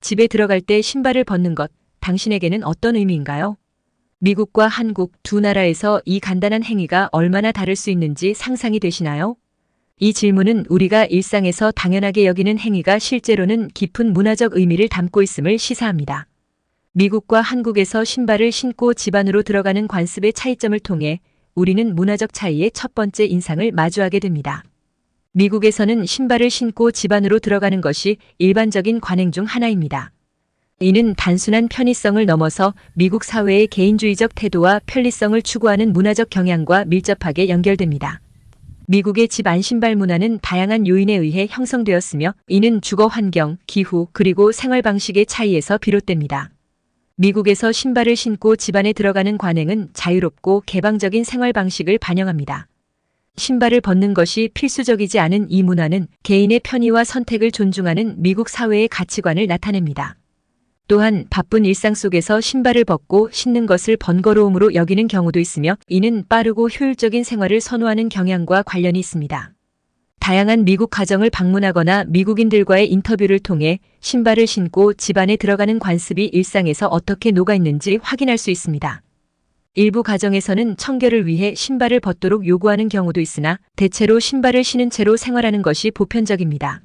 집에 들어갈 때 신발을 벗는 것, 당신에게는 어떤 의미인가요? 미국과 한국 두 나라에서 이 간단한 행위가 얼마나 다를 수 있는지 상상이 되시나요? 이 질문은 우리가 일상에서 당연하게 여기는 행위가 실제로는 깊은 문화적 의미를 담고 있음을 시사합니다. 미국과 한국에서 신발을 신고 집 안으로 들어가는 관습의 차이점을 통해 우리는 문화적 차이의 첫 번째 인상을 마주하게 됩니다. 미국에서는 신발을 신고 집 안으로 들어가는 것이 일반적인 관행 중 하나입니다. 이는 단순한 편의성을 넘어서 미국 사회의 개인주의적 태도와 편리성을 추구하는 문화적 경향과 밀접하게 연결됩니다. 미국의 집 안 신발 문화는 다양한 요인에 의해 형성되었으며 이는 주거 환경, 기후, 그리고 생활 방식의 차이에서 비롯됩니다. 미국에서 신발을 신고 집 안에 들어가는 관행은 자유롭고 개방적인 생활 방식을 반영합니다. 신발을 벗는 것이 필수적이지 않은 이 문화는 개인의 편의와 선택을 존중하는 미국 사회의 가치관을 나타냅니다. 또한 바쁜 일상 속에서 신발을 벗고 신는 것을 번거로움으로 여기는 경우도 있으며 이는 빠르고 효율적인 생활을 선호하는 경향과 관련이 있습니다. 다양한 미국 가정을 방문하거나 미국인들과의 인터뷰를 통해 신발을 신고 집 안에 들어가는 관습이 일상에서 어떻게 녹아있는지 확인할 수 있습니다. 일부 가정에서는 청결을 위해 신발을 벗도록 요구하는 경우도 있으나 대체로 신발을 신은 채로 생활하는 것이 보편적입니다.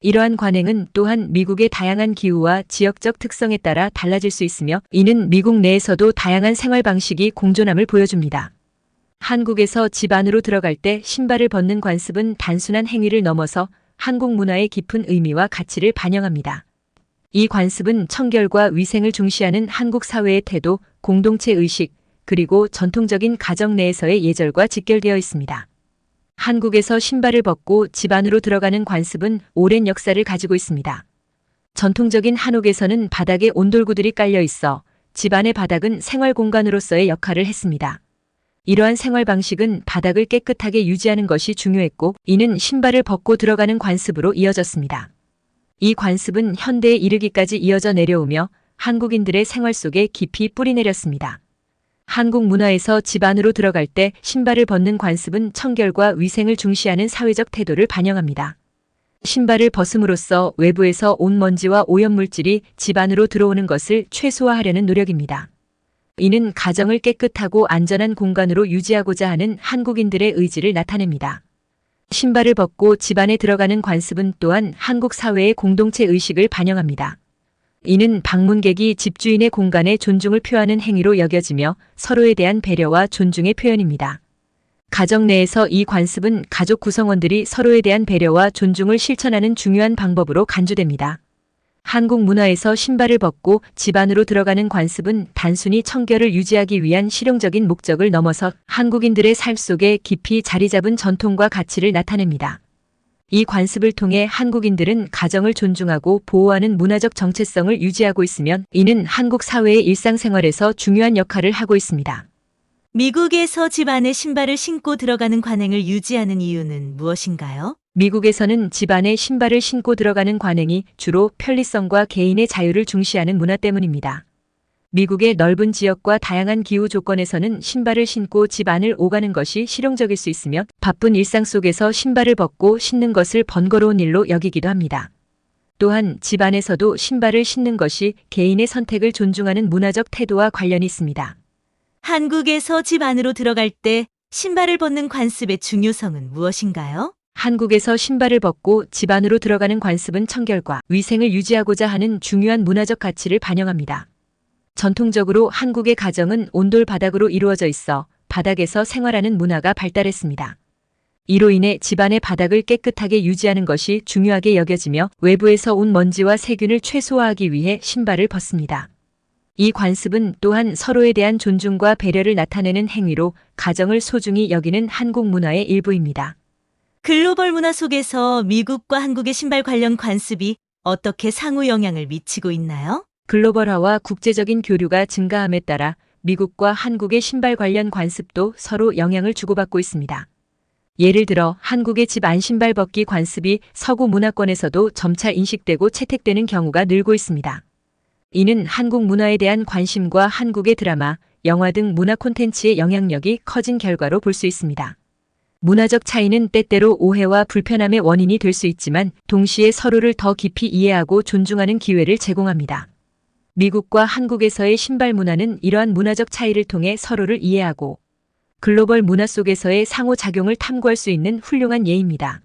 이러한 관행은 또한 미국의 다양한 기후와 지역적 특성에 따라 달라질 수 있으며 이는 미국 내에서도 다양한 생활 방식이 공존함을 보여줍니다. 한국에서 집 안으로 들어갈 때 신발을 벗는 관습은 단순한 행위를 넘어서 한국 문화의 깊은 의미와 가치를 반영합니다. 이 관습은 청결과 위생을 중시하는 한국 사회의 태도, 공동체 의식, 그리고 전통적인 가정 내에서의 예절과 직결되어 있습니다. 한국에서 신발을 벗고 집 안으로 들어가는 관습은 오랜 역사를 가지고 있습니다. 전통적인 한옥에서는 바닥에 온돌구들이 깔려 있어 집 안의 바닥은 생활 공간으로서의 역할을 했습니다. 이러한 생활 방식은 바닥을 깨끗하게 유지하는 것이 중요했고 이는 신발을 벗고 들어가는 관습으로 이어졌습니다. 이 관습은 현대에 이르기까지 이어져 내려오며 한국인들의 생활 속에 깊이 뿌리내렸습니다. 한국 문화에서 집 안으로 들어갈 때 신발을 벗는 관습은 청결과 위생을 중시하는 사회적 태도를 반영합니다. 신발을 벗음으로써 외부에서 온 먼지와 오염물질이 집 안으로 들어오는 것을 최소화하려는 노력입니다. 이는 가정을 깨끗하고 안전한 공간으로 유지하고자 하는 한국인들의 의지를 나타냅니다. 신발을 벗고 집 안에 들어가는 관습은 또한 한국 사회의 공동체 의식을 반영합니다. 이는 방문객이 집주인의 공간에 존중을 표하는 행위로 여겨지며 서로에 대한 배려와 존중의 표현입니다. 가정 내에서 이 관습은 가족 구성원들이 서로에 대한 배려와 존중을 실천하는 중요한 방법으로 간주됩니다. 한국 문화에서 신발을 벗고 집 안으로 들어가는 관습은 단순히 청결을 유지하기 위한 실용적인 목적을 넘어서 한국인들의 삶 속에 깊이 자리 잡은 전통과 가치를 나타냅니다. 이 관습을 통해 한국인들은 가정을 존중하고 보호하는 문화적 정체성을 유지하고 있으며 이는 한국 사회의 일상생활에서 중요한 역할을 하고 있습니다. 미국에서 집 안에 신발을 신고 들어가는 관행을 유지하는 이유는 무엇인가요? 미국에서는 집 안에 신발을 신고 들어가는 관행이 주로 편리성과 개인의 자유를 중시하는 문화 때문입니다. 미국의 넓은 지역과 다양한 기후 조건에서는 신발을 신고 집 안을 오가는 것이 실용적일 수 있으며 바쁜 일상 속에서 신발을 벗고 신는 것을 번거로운 일로 여기기도 합니다. 또한 집 안에서도 신발을 신는 것이 개인의 선택을 존중하는 문화적 태도와 관련이 있습니다. 한국에서 집 안으로 들어갈 때 신발을 벗는 관습의 중요성은 무엇인가요? 한국에서 신발을 벗고 집 안으로 들어가는 관습은 청결과 위생을 유지하고자 하는 중요한 문화적 가치를 반영합니다. 전통적으로 한국의 가정은 온돌 바닥으로 이루어져 있어 바닥에서 생활하는 문화가 발달했습니다. 이로 인해 집안의 바닥을 깨끗하게 유지하는 것이 중요하게 여겨지며 외부에서 온 먼지와 세균을 최소화하기 위해 신발을 벗습니다. 이 관습은 또한 서로에 대한 존중과 배려를 나타내는 행위로 가정을 소중히 여기는 한국 문화의 일부입니다. 글로벌 문화 속에서 미국과 한국의 신발 관련 관습이 어떻게 상호 영향을 미치고 있나요? 글로벌화와 국제적인 교류가 증가함에 따라 미국과 한국의 신발 관련 관습도 서로 영향을 주고받고 있습니다. 예를 들어 한국의 집 안 신발 벗기 관습이 서구 문화권에서도 점차 인식되고 채택되는 경우가 늘고 있습니다. 이는 한국 문화에 대한 관심과 한국의 드라마, 영화 등 문화 콘텐츠의 영향력이 커진 결과로 볼 수 있습니다. 문화적 차이는 때때로 오해와 불편함의 원인이 될 수 있지만 동시에 서로를 더 깊이 이해하고 존중하는 기회를 제공합니다. 미국과 한국에서의 신발 문화는 이러한 문화적 차이를 통해 서로를 이해하고 글로벌 문화 속에서의 상호작용을 탐구할 수 있는 훌륭한 예입니다.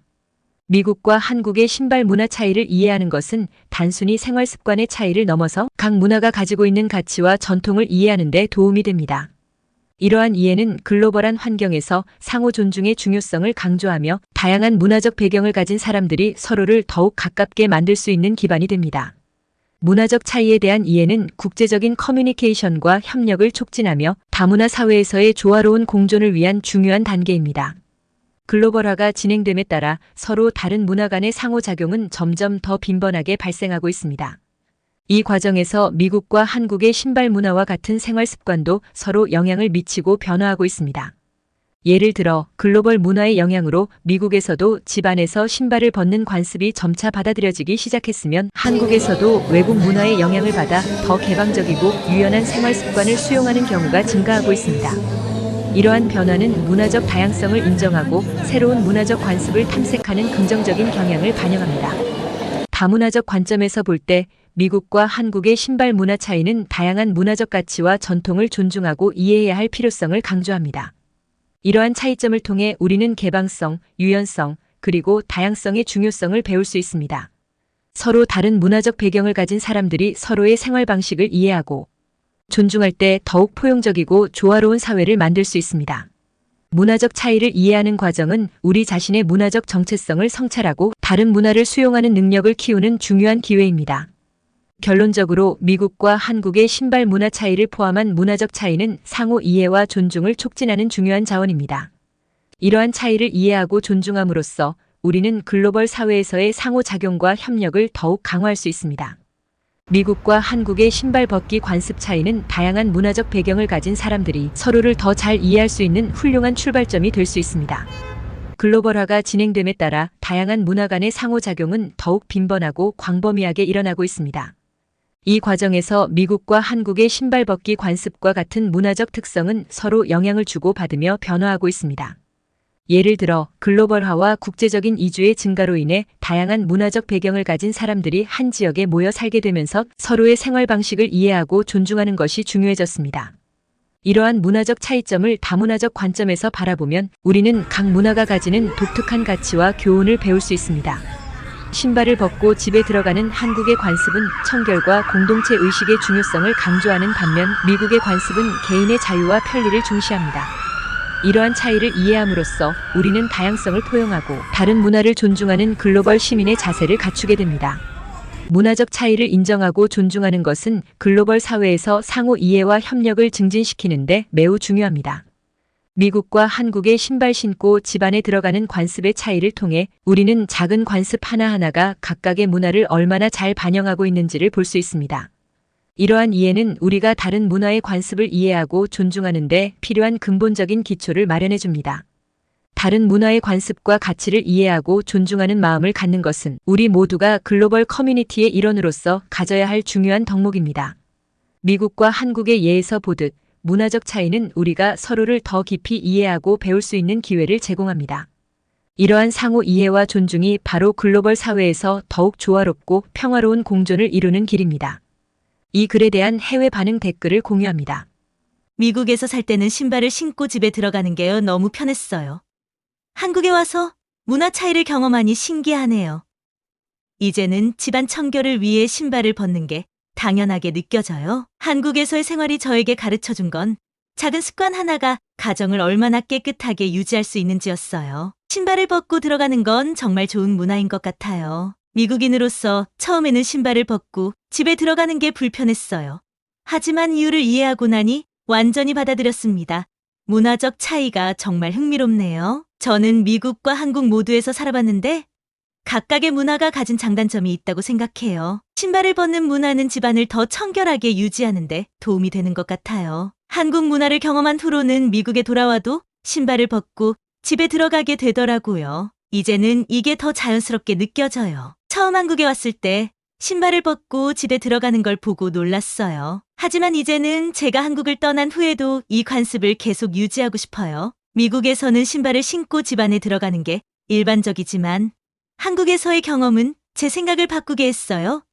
미국과 한국의 신발 문화 차이를 이해하는 것은 단순히 생활 습관의 차이를 넘어서 각 문화가 가지고 있는 가치와 전통을 이해하는 데 도움이 됩니다. 이러한 이해는 글로벌한 환경에서 상호 존중의 중요성을 강조하며 다양한 문화적 배경을 가진 사람들이 서로를 더욱 가깝게 만들 수 있는 기반이 됩니다. 문화적 차이에 대한 이해는 국제적인 커뮤니케이션과 협력을 촉진하며 다문화 사회에서의 조화로운 공존을 위한 중요한 단계입니다. 글로벌화가 진행됨에 따라 서로 다른 문화 간의 상호작용은 점점 더 빈번하게 발생하고 있습니다. 이 과정에서 미국과 한국의 신발 문화와 같은 생활 습관도 서로 영향을 미치고 변화하고 있습니다. 예를 들어 글로벌 문화의 영향으로 미국에서도 집안에서 신발을 벗는 관습이 점차 받아들여지기 시작했으면 한국에서도 외국 문화의 영향을 받아 더 개방적이고 유연한 생활 습관을 수용하는 경우가 증가하고 있습니다. 이러한 변화는 문화적 다양성을 인정하고 새로운 문화적 관습을 탐색하는 긍정적인 경향을 반영합니다. 다문화적 관점에서 볼 때 미국과 한국의 신발 문화 차이는 다양한 문화적 가치와 전통을 존중하고 이해해야 할 필요성을 강조합니다. 이러한 차이점을 통해 우리는 개방성, 유연성, 그리고 다양성의 중요성을 배울 수 있습니다. 서로 다른 문화적 배경을 가진 사람들이 서로의 생활 방식을 이해하고 존중할 때 더욱 포용적이고 조화로운 사회를 만들 수 있습니다. 문화적 차이를 이해하는 과정은 우리 자신의 문화적 정체성을 성찰하고 다른 문화를 수용하는 능력을 키우는 중요한 기회입니다. 결론적으로 미국과 한국의 신발 문화 차이를 포함한 문화적 차이는 상호 이해와 존중을 촉진하는 중요한 자원입니다. 이러한 차이를 이해하고 존중함으로써 우리는 글로벌 사회에서의 상호작용과 협력을 더욱 강화할 수 있습니다. 미국과 한국의 신발 벗기 관습 차이는 다양한 문화적 배경을 가진 사람들이 서로를 더 잘 이해할 수 있는 훌륭한 출발점이 될 수 있습니다. 글로벌화가 진행됨에 따라 다양한 문화 간의 상호작용은 더욱 빈번하고 광범위하게 일어나고 있습니다. 이 과정에서 미국과 한국의 신발 벗기 관습과 같은 문화적 특성은 서로 영향을 주고받으며 변화하고 있습니다. 예를 들어 글로벌화와 국제적인 이주의 증가로 인해 다양한 문화적 배경을 가진 사람들이 한 지역에 모여 살게 되면서 서로의 생활 방식을 이해하고 존중하는 것이 중요해졌습니다. 이러한 문화적 차이점을 다문화적 관점에서 바라보면 우리는 각 문화가 가지는 독특한 가치와 교훈을 배울 수 있습니다. 신발을 벗고 집에 들어가는 한국의 관습은 청결과 공동체 의식의 중요성을 강조하는 반면 미국의 관습은 개인의 자유와 편리를 중시합니다. 이러한 차이를 이해함으로써 우리는 다양성을 포용하고 다른 문화를 존중하는 글로벌 시민의 자세를 갖추게 됩니다. 문화적 차이를 인정하고 존중하는 것은 글로벌 사회에서 상호 이해와 협력을 증진시키는 데 매우 중요합니다. 미국과 한국의 신발 신고 집안에 들어가는 관습의 차이를 통해 우리는 작은 관습 하나하나가 각각의 문화를 얼마나 잘 반영하고 있는지를 볼 수 있습니다. 이러한 이해는 우리가 다른 문화의 관습을 이해하고 존중하는 데 필요한 근본적인 기초를 마련해 줍니다. 다른 문화의 관습과 가치를 이해하고 존중하는 마음을 갖는 것은 우리 모두가 글로벌 커뮤니티의 일원으로서 가져야 할 중요한 덕목입니다. 미국과 한국의 예에서 보듯 문화적 차이는 우리가 서로를 더 깊이 이해하고 배울 수 있는 기회를 제공합니다. 이러한 상호 이해와 존중이 바로 글로벌 사회에서 더욱 조화롭고 평화로운 공존을 이루는 길입니다. 이 글에 대한 해외 반응 댓글을 공유합니다. 미국에서 살 때는 신발을 신고 집에 들어가는 게 너무 편했어요. 한국에 와서 문화 차이를 경험하니 신기하네요. 이제는 집안 청결을 위해 신발을 벗는 게 당연하게 느껴져요. 한국에서의 생활이 저에게 가르쳐준 건 작은 습관 하나가 가정을 얼마나 깨끗하게 유지할 수 있는지였어요. 신발을 벗고 들어가는 건 정말 좋은 문화인 것 같아요. 미국인으로서 처음에는 신발을 벗고 집에 들어가는 게 불편했어요. 하지만 이유를 이해하고 나니 완전히 받아들였습니다. 문화적 차이가 정말 흥미롭네요. 저는 미국과 한국 모두에서 살아봤는데 각각의 문화가 가진 장단점이 있다고 생각해요. 신발을 벗는 문화는 집안을 더 청결하게 유지하는 데 도움이 되는 것 같아요. 한국 문화를 경험한 후로는 미국에 돌아와도 신발을 벗고 집에 들어가게 되더라고요. 이제는 이게 더 자연스럽게 느껴져요. 처음 한국에 왔을 때 신발을 벗고 집에 들어가는 걸 보고 놀랐어요. 하지만 이제는 제가 한국을 떠난 후에도 이 관습을 계속 유지하고 싶어요. 미국에서는 신발을 신고 집 안에 들어가는 게 일반적이지만 한국에서의 경험은 제 생각을 바꾸게 했어요.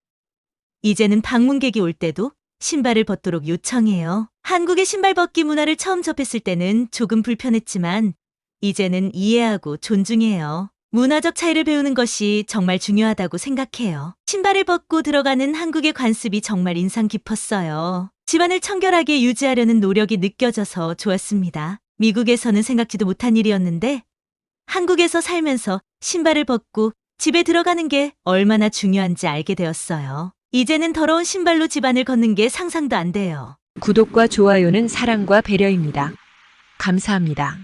이제는 방문객이 올 때도 신발을 벗도록 요청해요. 한국의 신발 벗기 문화를 처음 접했을 때는 조금 불편했지만 이제는 이해하고 존중해요. 문화적 차이를 배우는 것이 정말 중요하다고 생각해요. 신발을 벗고 들어가는 한국의 관습이 정말 인상 깊었어요. 집안을 청결하게 유지하려는 노력이 느껴져서 좋았습니다. 미국에서는 생각지도 못한 일이었는데 한국에서 살면서 신발을 벗고 집에 들어가는 게 얼마나 중요한지 알게 되었어요. 이제는 더러운 신발로 집안을 걷는 게 상상도 안 돼요. 구독과 좋아요는 사랑과 배려입니다. 감사합니다.